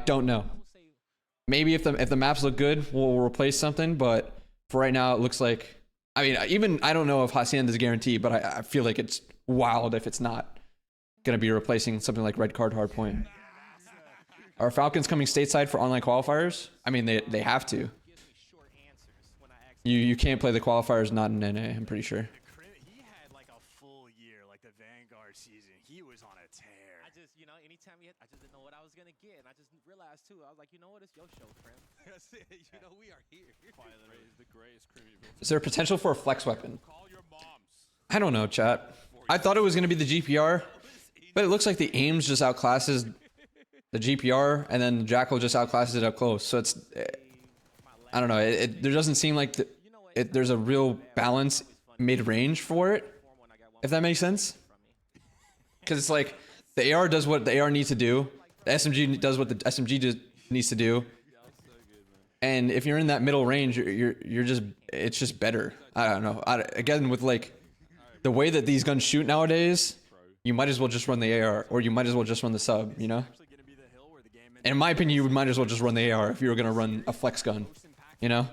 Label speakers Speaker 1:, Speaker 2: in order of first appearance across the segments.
Speaker 1: don't know. Maybe if the maps look good, we'll replace something. But for right now, it looks like. I mean, even I don't know if Hacienda is guaranteed, but I feel like it's wild if it's not gonna be replacing something like red card hardpoint. Are Falcons coming stateside for online qualifiers? I mean, they have to. You can't play the qualifiers not in NA. I'm pretty sure.
Speaker 2: He had like a full year, like the Vanguard season. He was on a tear.
Speaker 3: I just, anytime I just didn't know what I was gonna get, and I just realized too. I was like, you know what, it's your show, Crim.
Speaker 4: We are here. The greatest Crim.
Speaker 1: Is there potential for a flex weapon? I don't know, chat. I thought it was gonna be the GPR, but it looks like the Ames just outclasses the GPR, and then Jackal just outclasses it up close. So it's, I don't know. There doesn't seem like there's a real balance mid-range for it, if that makes sense. Because it's like the AR does what the AR needs to do, the SMG does what the SMG needs to do, and if you're in that middle range, it's just better. I don't know. Again, with like the way that these guns shoot nowadays, you might as well just run the AR, or you might as well just run the sub, you know? And in my opinion, you might as well just run the AR if you were going to run a flex gun, you know?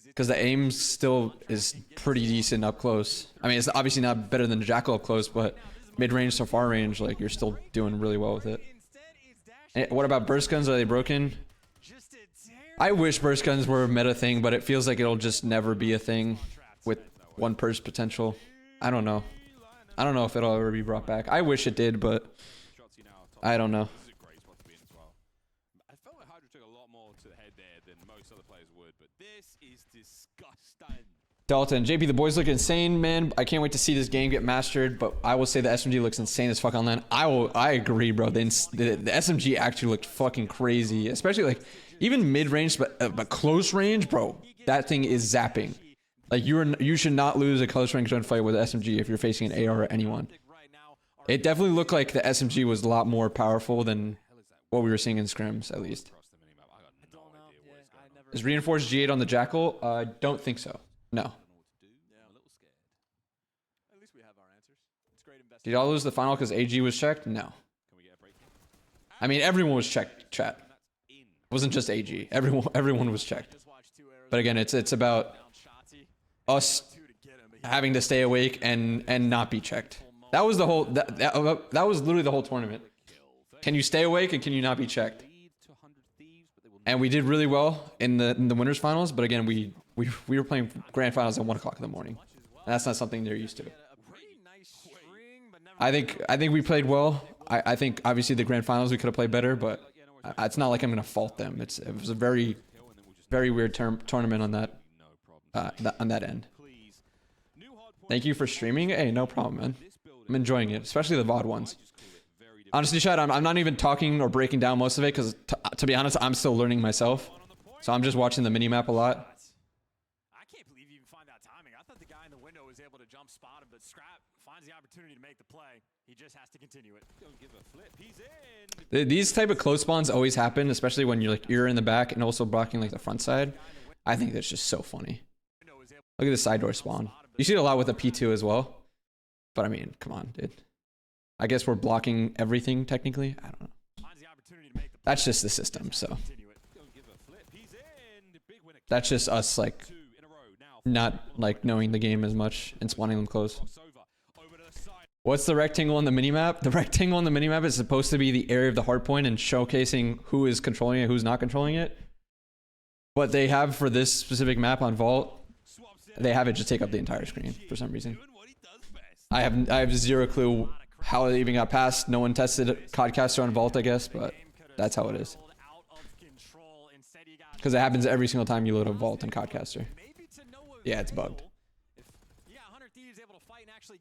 Speaker 1: Because the aim still is pretty decent up close. I mean, it's obviously not better than the Jackal up close, but mid-range to far range, like, you're still doing really well with it. And what about burst guns? Are they broken? I wish burst guns were a meta thing, but it feels like it'll just never be a thing with one burst potential. I don't know. I don't know if it'll ever be brought back. I wish it did, but I don't know.
Speaker 4: I felt like Hydra took a lot more to the head there than most other players would, but this is disgusting.
Speaker 1: Dalton, JP, the boys look insane, man. I can't wait to see this game get mastered, but I will say the SMG looks insane as fuck online. I agree, bro. The SMG actually looked fucking crazy, especially like even mid-range, but close range, bro. That thing is zapping. Like you should not lose a close range gunfight with SMG if you're facing an AR or anyone. It definitely looked like the SMG was a lot more powerful than what we were seeing in scrims, at least. Is reinforced G8 on the Jackal? I don't think so. No. Did y'all lose the final because AG was checked? No. I mean, everyone was checked, chat. It wasn't just AG. Everyone was checked. But again, it's about us having to stay awake and not be checked. That was the whole that was literally the whole tournament. Can you stay awake and can you not be checked? And we did really well in the winners finals, but again, we were playing grand finals at 1 o'clock in the morning, and that's not something they're used to. I think we played well. I think obviously the grand finals we could have played better, but it's not like I'm gonna fault them. It was a very weird tournament on that end. Thank you for streaming. Hey, no problem, man. I'm enjoying it, especially the VOD ones. Honestly, Chad, I'm not even talking or breaking down most of it because, to be honest, I'm still learning myself. So I'm just watching the minimap a lot.
Speaker 2: I can't believe you even find that timing. I thought the guy in the window was able to jump spot him, but Scrap finds the opportunity to make the play. He just has to continue it. Don't give a flip. He's in.
Speaker 1: These type of close spawns always happen, especially when you're like in the back and also blocking like the front side. I think that's just so funny. Look at the side door spawn. You see it a lot with the P2 as well. But I mean, come on, dude. I guess we're blocking everything technically. I don't know. That's just the system, so. That's just us like not like knowing the game as much and spawning them close. What's the rectangle on the minimap? The rectangle on the minimap is supposed to be the area of the hardpoint and showcasing who is controlling it, who's not controlling it. But they have for this specific map on Vault, they have it just take up the entire screen for some reason. I have zero clue how it even got passed. No one tested Codcaster on Vault, I guess, but that's how it is. Because it happens every single time you load a Vault and Codcaster. Yeah, it's bugged.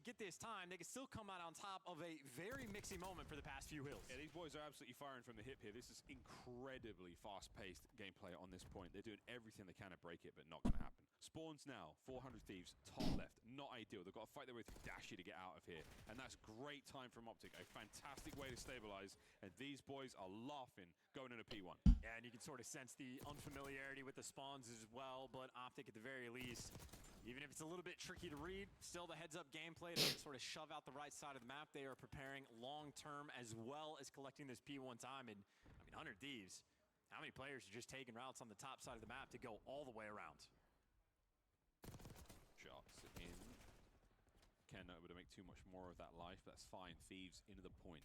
Speaker 2: Get this time, they can still come out on top of a very mixy moment for the past few hills.
Speaker 4: Yeah, these boys are absolutely firing from the hip here. This is incredibly fast-paced gameplay on this point. They're doing everything they can to break it, but not going to happen. Spawns now, 400 Thieves, top left. Not ideal. They've got to fight their way through Dashy to get out of here. And that's great time from OpTic. A fantastic way to stabilize. And these boys are laughing going into P1.
Speaker 2: Yeah, and you can sort of sense the unfamiliarity with the spawns as well, but OpTic at the very least, even if it's a little bit tricky to read, still the heads-up gameplay to sort of shove out the right side of the map. They are preparing long-term as well as collecting this P1 time. And, I mean, 100 Thieves, How many players are just taking routes on the top side of the map to go all the way around?
Speaker 4: Shots in. Ken able to make too much more of that life. That's fine. Thieves into the point.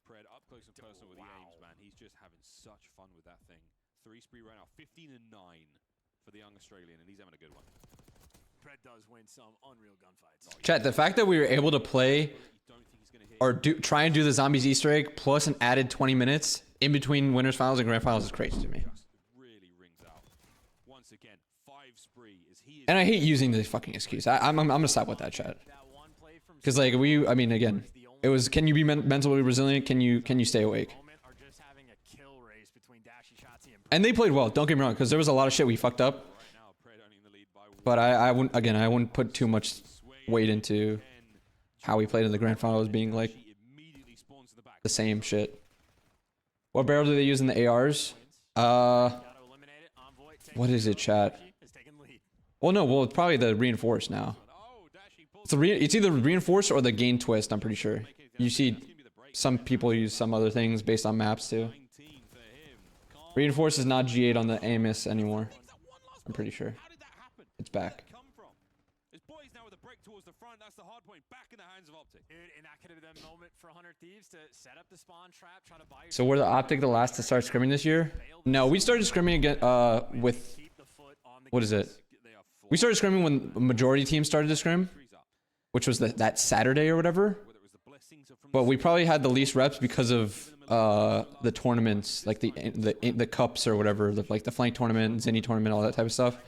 Speaker 4: Pred up close and personal with the aims, man. He's just having such fun with that thing. 3 spree right now. 15 and 9 for the young Australian, and he's having a good one.
Speaker 2: Pred does win some unreal gunfights.
Speaker 1: Chat, the fact that we were able to play or try and do the zombies Easter egg plus an added 20 minutes in between winners finals and grand finals is crazy to me.
Speaker 4: Really rings out. Once again, 5 spree is he.
Speaker 1: And I hate using the fucking excuse. I'm gonna stop with that, chat. Because like I mean, again, it was, can you be mentally resilient? Can you stay awake? And they played well. Don't get me wrong, because there was a lot of shit we fucked up. But I wouldn't put too much weight into how we played in the grand finals being like the same shit. What barrel do they use in the ARs? What is it, chat? Well, no, well, it's probably the reinforced now. It's either reinforced or the gain twist, I'm pretty sure. You see some people use some other things based on maps too. Reinforced is not G8 on the AMS anymore. I'm pretty sure. It's back.
Speaker 4: His boys now with a break towards the front. That's the hard point. Back in the hands of OpTic.
Speaker 2: Dude, and that could have been that moment for 100 Thieves to set up the spawn trap, try to buy.
Speaker 1: So were the OpTic the last to start scrimming this year? No, we started scrimming again with, what is it? We started scrimming when the majority team started to scrim, which was that Saturday or whatever. But we probably had the least reps because of the tournaments, like the cups or whatever, like the flank tournament, Zinni tournament, all that type of stuff.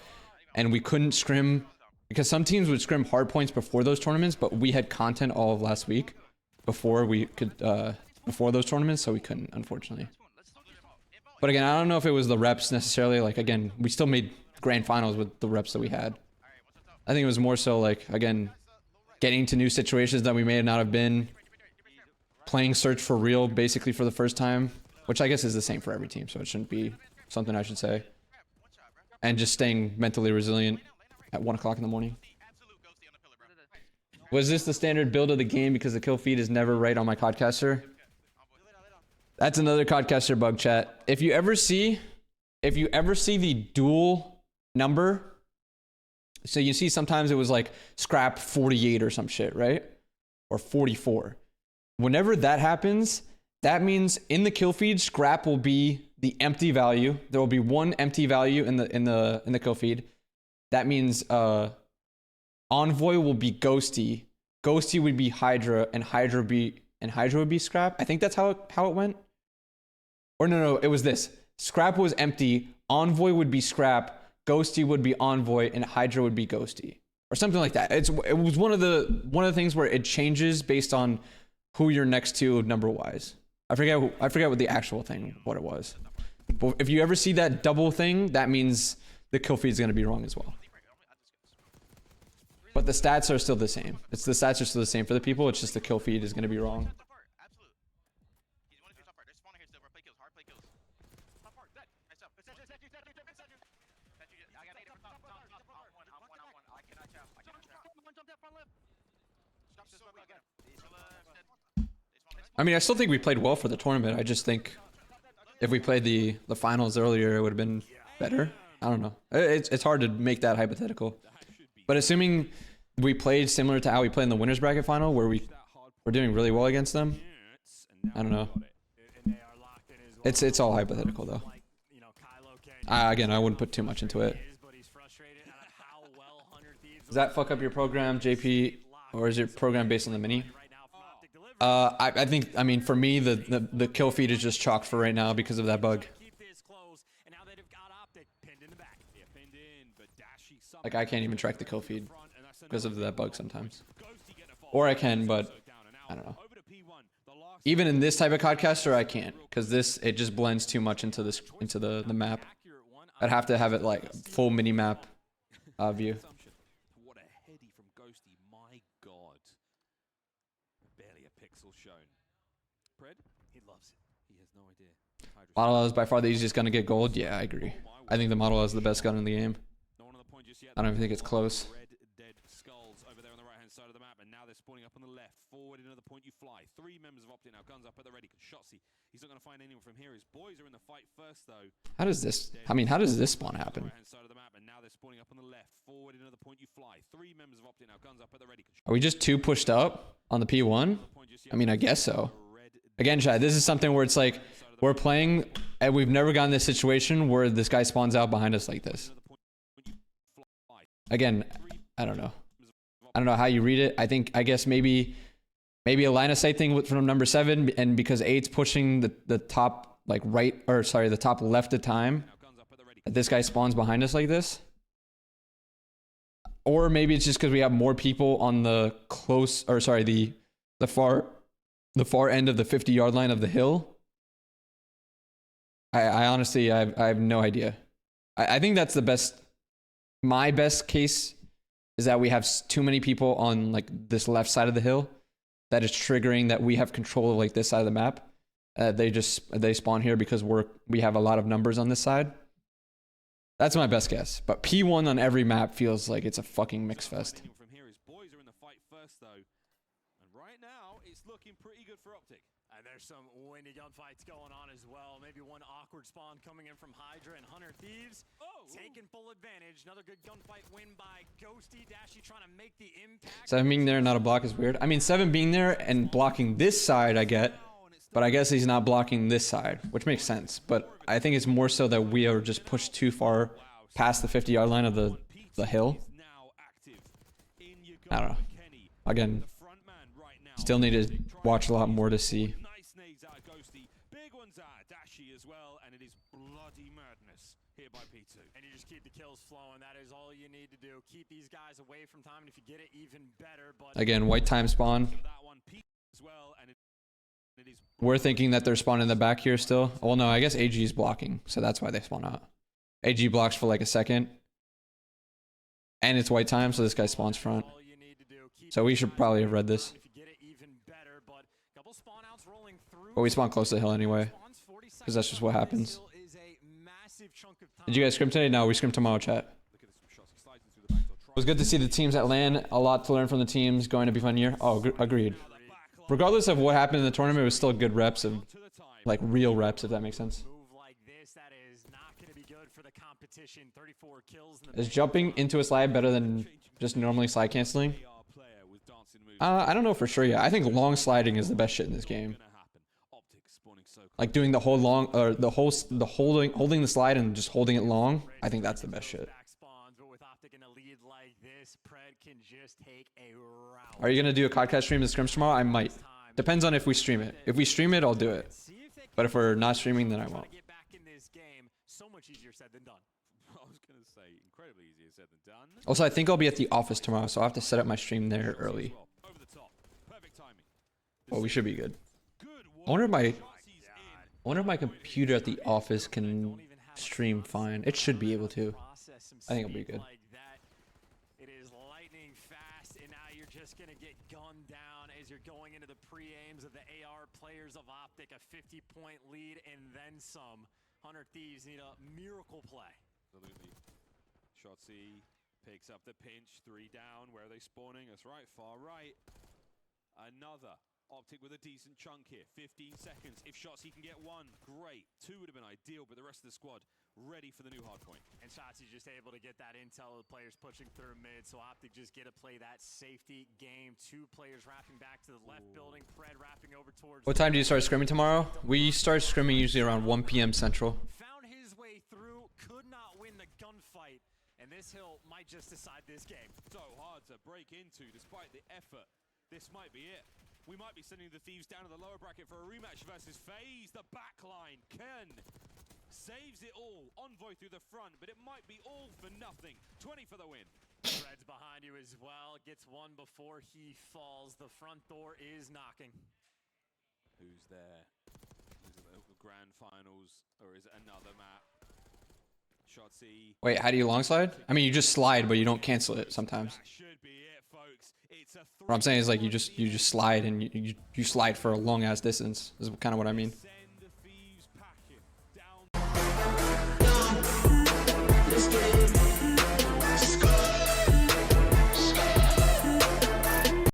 Speaker 1: And we couldn't scrim because some teams would scrim hard points before those tournaments, but we had content all of last week before we could before those tournaments, so we couldn't, unfortunately. But again, I don't know if it was the reps necessarily. Like again, we still made grand finals with the reps that we had. I think it was more so like, again, getting to new situations that we may not have been, playing search for real basically for the first time, which I guess is the same for every team, so it shouldn't be something I should say. And just staying mentally resilient at 1 o'clock in the morning. Was this the standard build of the game because the kill feed is never right on my codcaster? That's another codcaster bug, chat. If you ever see the dual number, so you see sometimes it was like scrap 48 or some shit, right? Or 44. Whenever that happens, that means in the kill feed, scrap will be the empty value. There will be one empty value in the kill feed. That means Envoy will be Ghosty. Ghosty would be Hydra, and Hydra would be scrap. I think that's how it went. Or no, it was this. Scrap was empty. Envoy would be scrap. Ghosty would be Envoy, and Hydra would be Ghosty, or something like that. It was one of the things where it changes based on who you're next to number wise. I forget what the actual thing, what it was. But if you ever see that double thing, that means the kill feed is going to be wrong as well. But the stats are still the same. The stats are still the same for the people. It's just the kill feed is going to be wrong. I mean, I still think we played well for the tournament. I just think if we played the finals earlier, it would have been better. I don't know. It's hard to make that hypothetical. But assuming we played similar to how we played in the winners bracket final, where we were doing really well against them, I don't know. It's all hypothetical though. Again, I wouldn't put too much into it. Does that fuck up your program, JP, or is your program based on the mini? I think, I mean, for me, the kill feed is just chalked for right now because of that bug. Like, I can't even track the kill feed because of that bug sometimes. Or I can, but I don't know. Even in this type of codcaster, I can't, because it just blends too much into the map. I'd have to have it like full mini map view.
Speaker 4: What a heady from Ghosty, my god. Barely a pixel shown. Pred? He loves it. He has no idea.
Speaker 1: Model L is by far the easiest gun to get gold. Yeah, I agree. I think the Model L is the best gun in the game. I don't even think it's close.
Speaker 4: and now they're spawning up on the left. Forward another point, you fly. 3 members of OpTic now, guns up at the ready. Shotsy, he's not going to find anyone from here. His boys are in the fight first, though.
Speaker 1: How does this? I mean, how does this spawn happen?
Speaker 4: Right-hand side of the map, and now they're spawning up on the left. Forward another point, you fly. 3 members of OpTic now, guns up at the ready.
Speaker 1: Are we just 2 pushed up on the P1? I mean, I guess so. Again, Chad, this is something where it's like we're playing and we've never gotten this situation where this guy spawns out behind us like this. Again, I don't know. I don't know how you read it. I guess maybe a line of sight thing from number 7, and because 8's pushing the top like right, or sorry, the top left of time, that this guy spawns behind us like this. Or maybe it's just because we have more people on the close, or sorry, the far end of the 50-yard line of the hill. I honestly, I have no idea. I think that's the best. My best case is that we have too many people on like this left side of the hill that is triggering that we have control of like this side of the map. They spawn here because we have a lot of numbers on this side. That's my best guess. But P1 on every map feels like it's a fucking mix fest.
Speaker 4: From here, his boys are in the fight first, though. And right now, it's looking pretty good for OpTic.
Speaker 2: And there's some windy gunfights going on as well. Maybe one awkward spawn coming in from Hydra and Hunter Thieves. Taking full advantage. Another good gunfight win by Ghosty. Dashy trying to make the impact.
Speaker 1: 7 being there, not a block is weird. I mean, 7 being there and blocking this side, I get. But I guess he's not blocking this side, which makes sense. But I think it's more so that we are just pushed too far past the 50-yard line of the hill. I don't know. Again, still need to watch a lot more to see.
Speaker 4: Nice nades out of Ghosty. Big ones out of Dashy as well, and it is bloody madness here by P2.
Speaker 2: And you just keep the kills flowing. That is all you need to do. Keep these guys away from time, and if you get it, even better. But
Speaker 1: again, white time spawn.
Speaker 4: that one as well, and it is
Speaker 1: We're thinking that they're spawning in the back here still. Well, no, I guess AG is blocking, so that's why they spawn out. AG blocks for like a second. And it's white time, so this guy spawns front. So we should probably have read this. But we spawn close to the hill anyway. Because that's just what happens. Did you guys scrim today? No, we scrim tomorrow, chat. It was good to see the teams at LAN. A lot to learn from the teams. Going to be a fun year. Oh, agreed. Regardless of what happened in the tournament, it was still good reps of, like, real reps, if that makes sense. Is jumping into a slide better than just normally slide canceling? I don't know for sure yet. I think long sliding is the best shit in this game. Like doing the whole long, or holding the slide and just holding it long. I think that's the best shit. Are you gonna do a podcast stream of the scrims tomorrow? I might. Depends on if we stream it. If we stream it, I'll do it. But if we're not streaming, then I won't. Also, I think I'll be at the office tomorrow, so I'll have to set up my stream there early. Well, we should be good. I wonder if my computer at the office can stream fine. It should be able to. I think it'll be good.
Speaker 2: It is lightning fast, and now you're just gonna get gunned down as you're going into the pre-aims of the AR players of OpTic. A 50-point lead and then some. Hunter Thieves need a miracle play.
Speaker 4: Absolutely. Shotsy picks up the pinch. 3 down. Where are they spawning? That's right, far right. Another. OpTic with a decent chunk here. 15 seconds. If Shotsy can get 1, great. 2 would have been ideal, but the rest of the squad ready for the new hard point.
Speaker 2: And Shotsy just able to get that intel of the players pushing through mid, so OpTic just get to play that safety game. 2 players wrapping back to the left building. Pred wrapping over towards...
Speaker 1: What time do you start scrimming tomorrow? We start scrimming usually around 1 p.m. Central.
Speaker 2: Found his way through, could not win the gunfight, and this hill might just decide this game.
Speaker 4: So hard to break into despite the effort. This might be it. We might be sending the Thieves down to the lower bracket for a rematch versus FaZe. The backline, Ken saves it all. Envoy through the front, but it might be all for nothing. 20 for the win.
Speaker 2: Red's behind you as well. Gets 1 before he falls. The front door is knocking.
Speaker 4: Who's there? Is it the grand finals, or is it another map? Shotsy.
Speaker 1: Wait, how do you long slide? I mean, you just slide, but you don't cancel it sometimes.
Speaker 4: That should be it, folks.
Speaker 1: What I'm saying is like you just slide and you slide for a long ass distance. Is kind of what I mean.